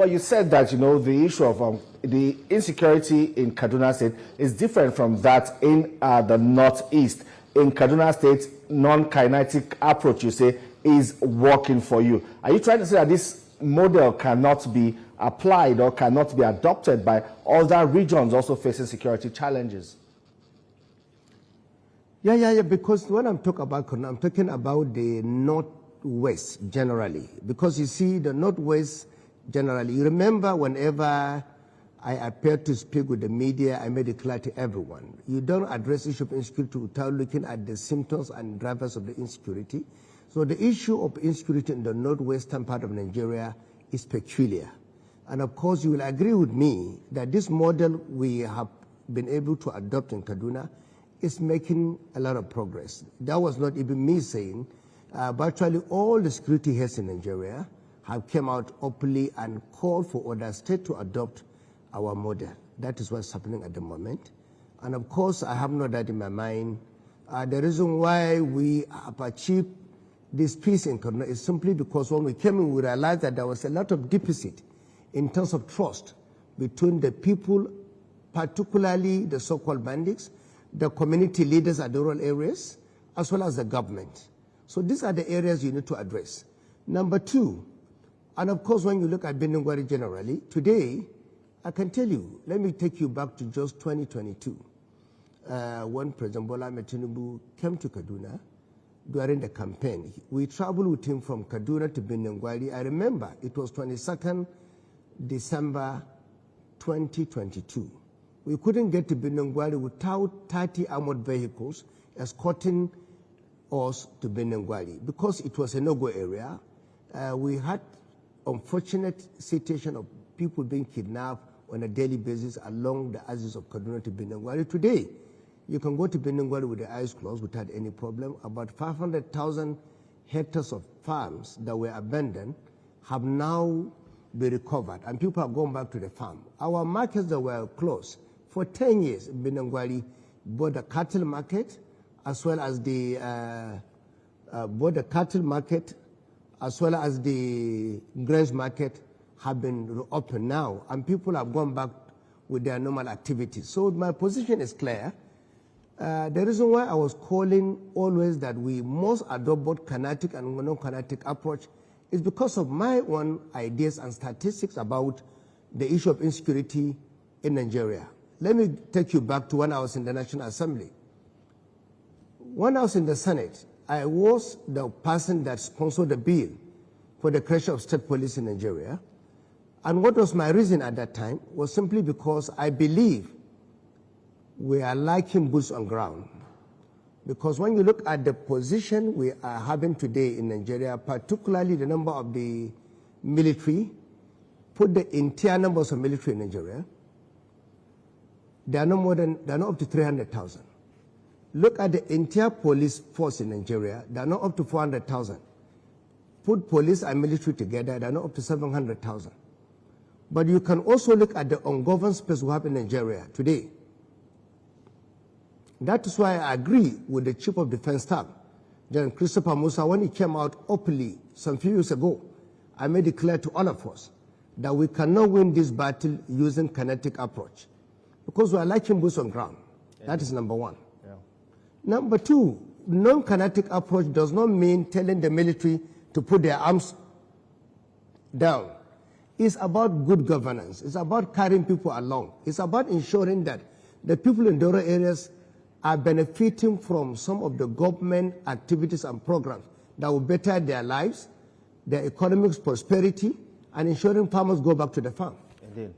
Well, you said that, the issue of the insecurity in Kaduna State is different from that in the Northeast. In Kaduna State, non-kinetic approach, you say, is working for you. Are you trying to say that this model cannot be applied or cannot be adopted by other regions also facing security challenges? Yeah, because when I'm talking about Kaduna, I'm talking about the Northwest generally. Because you see, the Northwest generally, you remember whenever I appeared to speak with the media, I made it clear to everyone. You don't address the issue of insecurity without looking at the symptoms and drivers of the insecurity. So the issue of insecurity in the northwestern part of Nigeria is peculiar. And of course, you will agree with me that this model we have been able to adopt in Kaduna is making a lot of progress. That was not even me saying, virtually all the security heads in Nigeria have come out openly and called for other states to adopt our model. That is what's happening at the moment. And of course, I have no doubt in my mind, the reason why we have achieved this peace in Kaduna is simply because when we came in, we realized that there was a lot of deficit in terms of trust between the people, particularly the so-called bandits, the community leaders at the rural areas, as well as the government. So these are the areas you need to address. Number two, and of course, when you look at Beningwari generally, today, I can tell you, let me take you back to just 2022, when President Bola Ahmed Tinubu came to Kaduna during the campaign. We traveled with him from Kaduna to Beningwari. I remember it was 22nd December 2022. We couldn't get to Beningwari without 30 armored vehicles escorting us to Beningwari because it was a no-go area. We had unfortunate situation of people being kidnapped on a daily basis along the axis of Kaduna to Beningwari. Today, you can go to Beningwari with the eyes closed without any problem. About 500,000 hectares of farms that were abandoned have now been recovered, and people have gone back to the farm. Our markets that were closed for 10 years in Beningwari, both the cattle market as well as the grains market have been reopened now, and people have gone back with their normal activities. So my position is clear. The reason why I was calling always that we must adopt both kinetic and non-kinetic approach is because of my own ideas and statistics about the issue of insecurity in Nigeria. Let me take you back to when I was in the National Assembly. When I was in the Senate, I was the person that sponsored the bill for the creation of state police in Nigeria. And what was my reason at that time was simply because I believe we are lacking boots on ground. Because when you look at the position we are having today in Nigeria, particularly the number of the military, put the entire numbers of military in Nigeria, they are not up to 300,000. Look at the entire police force in Nigeria, they are not up to 400,000. Put police and military together, they are not up to 700,000. But you can also look at the ungoverned space we have in Nigeria today. That is why I agree with the Chief of Defense Staff, General Christopher Musa, when he came out openly some few years ago. I made it clear to all of us that we cannot win this battle using kinetic approach because we are lacking boots on ground. Yeah. That is number one. Yeah. Number two, non-kinetic approach does not mean telling the military to put their arms down. It's about good governance. It's about carrying people along. It's about ensuring that the people in the rural areas are benefiting from some of the government activities and programs that will better their lives, their economic prosperity, and ensuring farmers go back to the farm. Indeed.